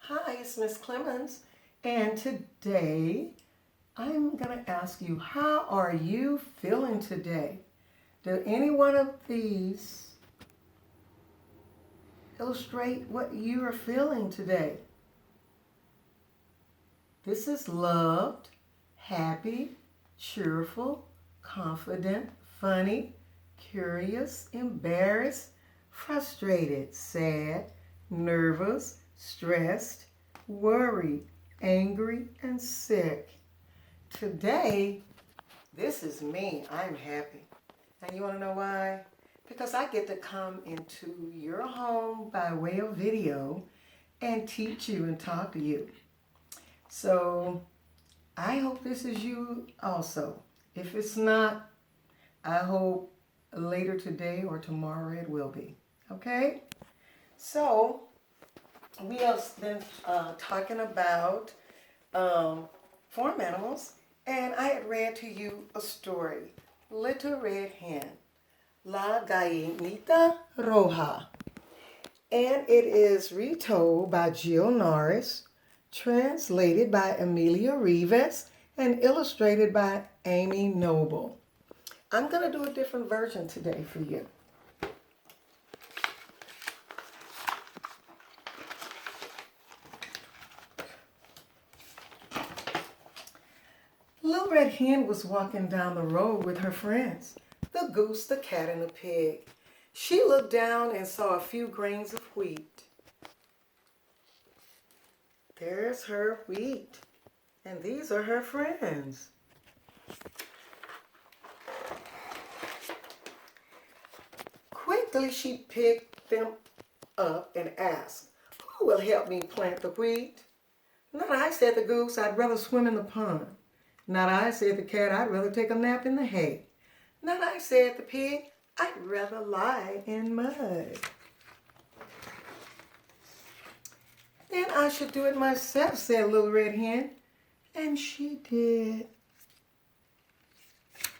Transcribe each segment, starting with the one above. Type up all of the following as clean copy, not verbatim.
Hi, it's Miss Clemens, and today I'm going to ask you, how are you feeling today? Do any one of these illustrate what you are feeling today? This is loved, happy, cheerful, confident, funny, curious, embarrassed, frustrated, sad, nervous, stressed, worried, angry, and sick. Today, this is me. I'm happy. And you want to know why? Because I get to come into your home by way of video and teach you and talk to you. So I hope this is you also. If it's not, I hope later today or tomorrow it will be. Okay? So we have been talking about farm animals, and I had read to you a story, Little Red Hen, La Gallinita Roja. And it is retold by Jill Norris, translated by Amelia Rivas, and illustrated by Amy Noble. I'm going to do a different version today for you. Little Red Hen was walking down the road with her friends, the goose, the cat, and the pig. She looked down and saw a few grains of wheat. There's her wheat, and these are her friends. Quickly she picked them up and asked, "Who will help me plant the wheat?" "Not I," said the goose. "I'd rather swim in the pond." "Not I," said the cat. "I'd rather take a nap in the hay." "Not I," said the pig. "I'd rather lie in mud." "Then I should do it myself," said Little Red Hen. And she did.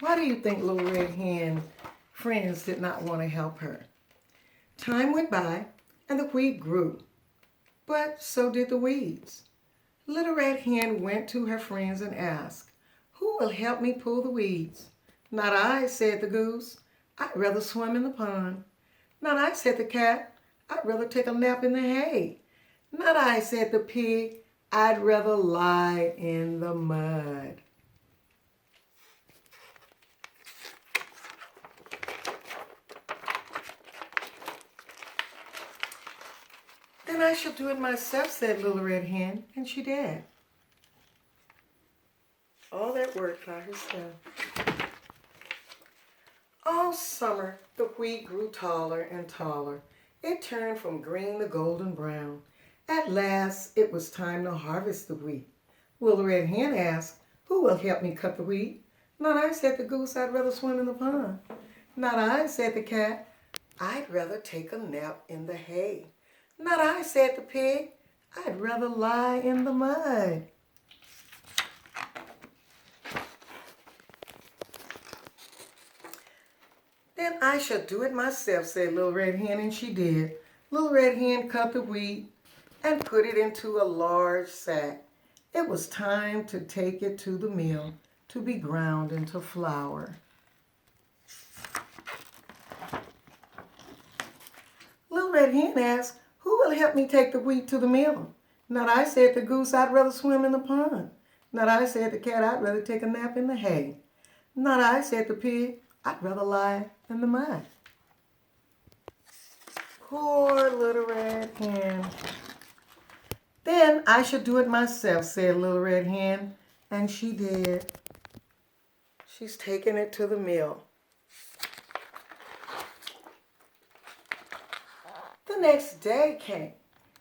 Why do you think Little Red Hen friends did not want to help her? Time went by and the wheat grew, but so did the weeds. Little Red Hen went to her friends and asked, "Who will help me pull the weeds?" "Not I," said the goose. "I'd rather swim in the pond." "Not I," said the cat. "I'd rather take a nap in the hay." "Not I," said the pig. "I'd rather lie in the mud." "Then I shall do it myself," said Little Red Hen, and she did. All that work by herself. All summer, the wheat grew taller and taller. It turned from green to golden brown. At last, it was time to harvest the wheat. Little Red Hen asked, "Who will help me cut the wheat?" "Not I," said the goose. "I'd rather swim in the pond." "Not I," said the cat. "I'd rather take a nap in the hay." "Not I," said the pig. "I'd rather lie in the mud." "Then I shall do it myself," said Little Red Hen, and she did. Little Red Hen cut the wheat and put it into a large sack. It was time to take it to the mill to be ground into flour. Little Red Hen asked, "Who will help me take the wheat to the mill?" "Not I," said the goose. "I'd rather swim in the pond." "Not I," said the cat. "I'd rather take a nap in the hay." "Not I," said the pig. "I'd rather lie in the mud." Poor Little Red Hen. "Then I shall do it myself," said Little Red Hen, and she did. She's taking it to the mill. The next day came,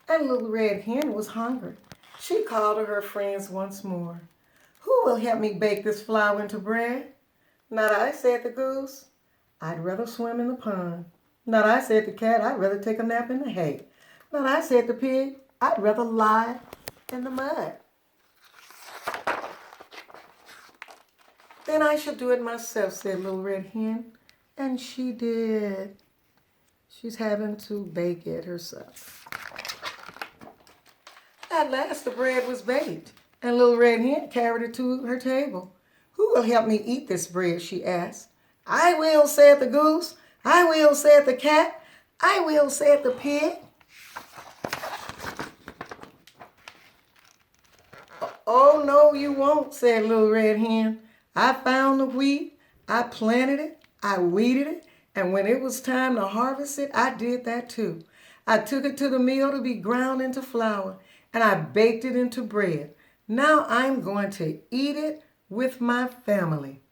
and Little Red Hen was hungry. She called to her friends once more. "Who will help me bake this flour into bread?" "Not I," said the goose. "I'd rather swim in the pond." "Not I," said the cat. "I'd rather take a nap in the hay." "Not I," said the pig. "I'd rather lie in the mud." "Then I shall do it myself," said Little Red Hen, and she did. She's having to bake it herself. At last the bread was baked, and Little Red Hen carried it to her table. "Who will help me eat this bread?" she asked. "I will," said the goose. "I will," said the cat. "I will," said the pig. "Oh, no, you won't," said Little Red Hen. "I found the wheat, I planted it, I weeded it, and when it was time to harvest it, I did that too. I took it to the mill to be ground into flour, and I baked it into bread. Now I'm going to eat it with my family."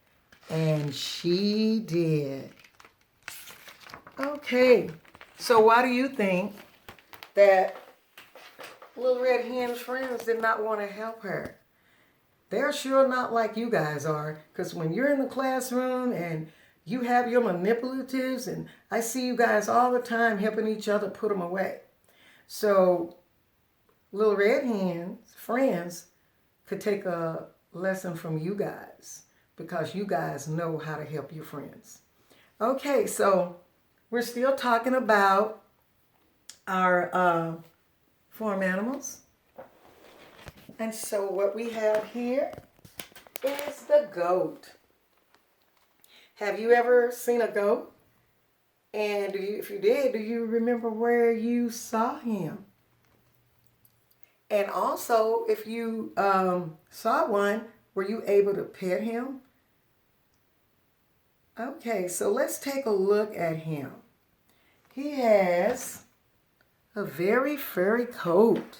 And she did. Okay, so why do you think that Little Red Hen's friends did not want to help her? They're sure not like you guys are, because when you're in the classroom and you have your manipulatives, and I see you guys all the time helping each other put them away. So Little Red Hen's friends could take a lesson from you guys because you guys know how to help your friends. Okay, so we're still talking about our farm animals. And so what we have here is the goat. Have you ever seen a goat? And if you did, do you remember where you saw him? And also, if you saw one, were you able to pet him? Okay, so let's take a look at him. He has a very furry coat.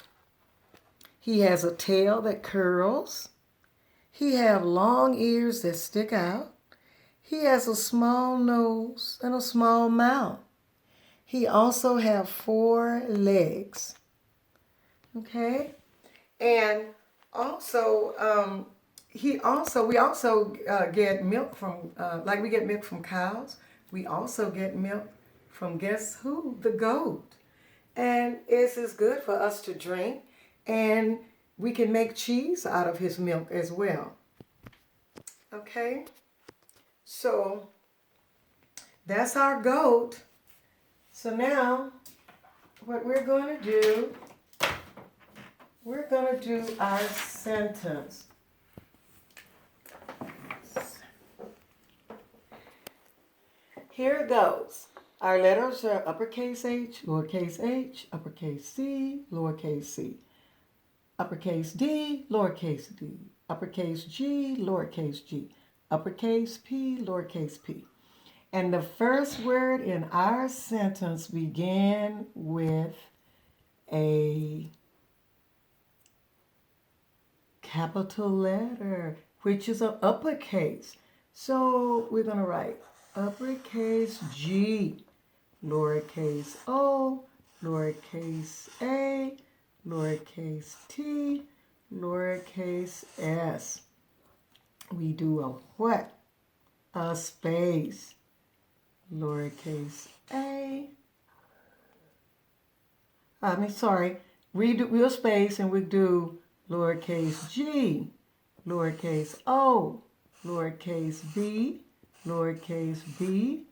He has a tail that curls. He has long ears that stick out. He has a small nose and a small mouth. He also has 4 legs. Okay, and also we also get milk from like we get milk from cows. We also get milk from, guess who? The goat. And this is good for us to drink, and we can make cheese out of his milk as well. Okay, so that's our goat. So now what we're going to do, we're going to do our sentence. Here it goes. Our letters are uppercase H, lowercase uppercase C, lowercase c, uppercase D, lowercase d, uppercase G, lowercase g, uppercase P, lowercase p. And the first word in our sentence began with a capital letter, which is an uppercase. So we're going to write uppercase G, lowercase o, lowercase a, lowercase t, lowercase s. We do a what? A space. Lowercase a. We do a space and we do lowercase g, lowercase o, lowercase b, lowercase b,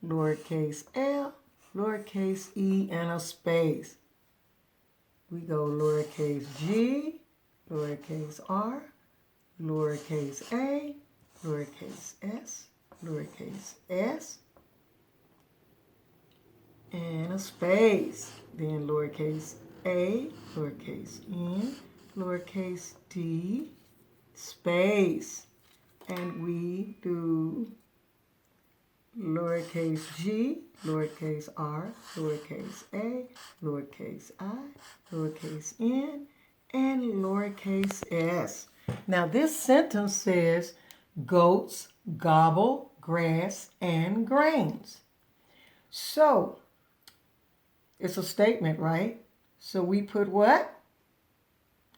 lowercase l, lowercase e, and a space. We go lowercase g, lowercase r, lowercase a, lowercase s, lowercase s, and a space. Then lowercase a, lowercase n, lowercase d, space. And we do lowercase g, lowercase r, lowercase a, lowercase I, lowercase n, and lowercase s. Now this sentence says goats gobble grass and grains. So it's a statement, right? So we put what?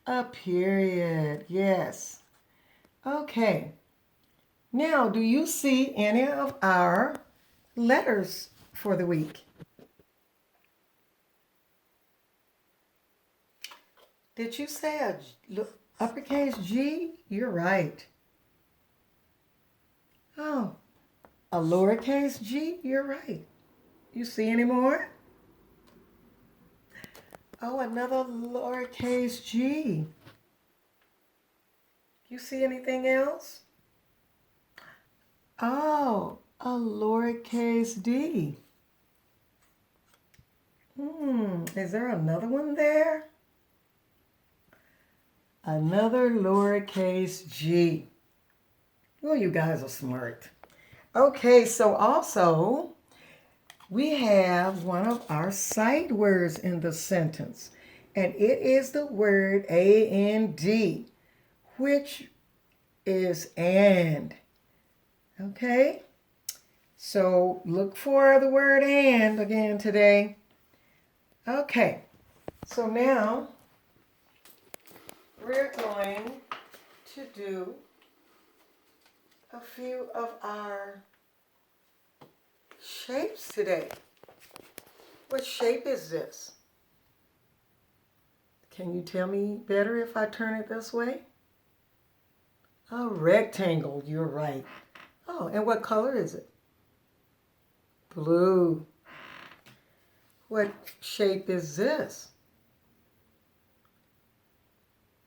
A period. Yes. Okay. Now, do you see any of our letters for the week? Did you say a uppercase G? You're right. Oh, a lowercase g? You're right. You see any more? Oh, another lowercase g. You see anything else? Oh, a lowercase d. Is there another one there? Another lowercase g. Well, you guys are smart. Okay, so also we have one of our sight words in the sentence, and it is the word and, which is and. Okay, so look for the word and again today. Okay, so now we're going to do a few of our shapes today. What shape is this? Can you tell me better if I turn it this way? A rectangle, you're right. Oh, and what color is it? Blue. What shape is this?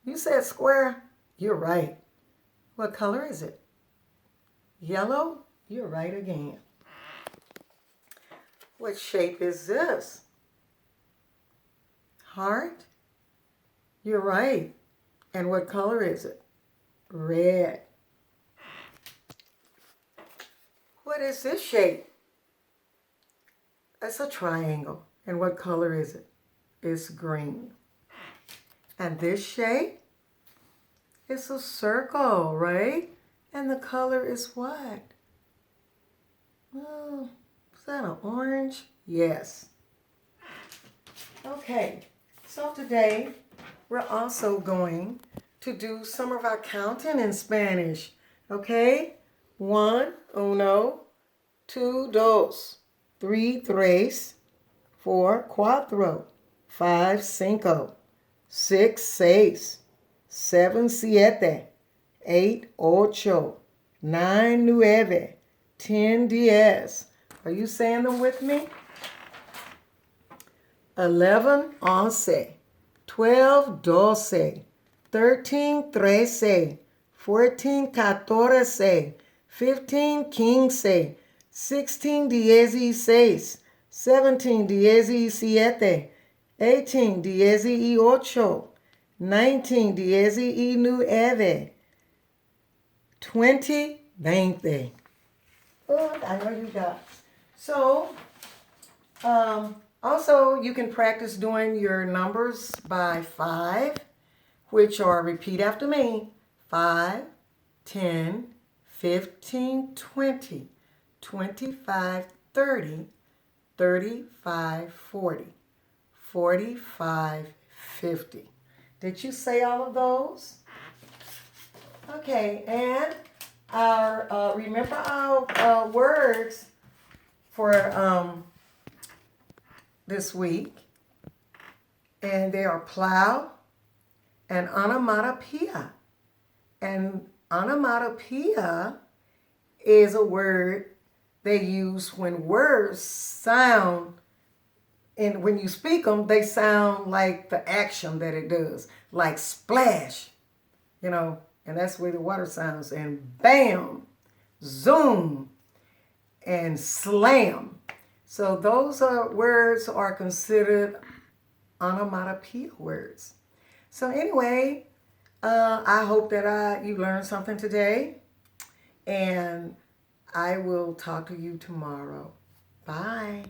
You said square? You're right. What color is it? Yellow? You're right again. What shape is this? Heart? You're right. And what color is it? Red. What is this shape? It's a triangle. And what color is it? It's green. And this shape? It's a circle, right? And the color is what? Oh, is that an orange? Yes. Okay, so today we're also going to do some of our counting in Spanish. Okay? 1, uno, 2, dos, 3, tres, 4, cuatro, 5, cinco, 6, seis, 7, siete, 8, ocho, 9, nueve, 10, diez. Are you saying them with me? 11, once, 12, doce, 13, trece, 14, catorce, 15, quince, 16, dieciséis, 17, diecisiete, 18, dieciocho, 19, diecinueve, 20, veinte. Oh, I know you guys. So, also you can practice doing your numbers by 5, which are, repeat after me, 5, 10, 15, 20, 25, 30, 35, 40, 45, 50. Did you say all of those? Okay, and our remember our words for this week, and they are plow and onomatopoeia. And onomatopoeia is a word they use when words sound, and when you speak them, they sound like the action that it does, like splash, and that's where the water sounds, and bam, zoom, and slam. So those words are considered onomatopoeia words. So anyway, I hope that you learned something today, and I will talk to you tomorrow. Bye.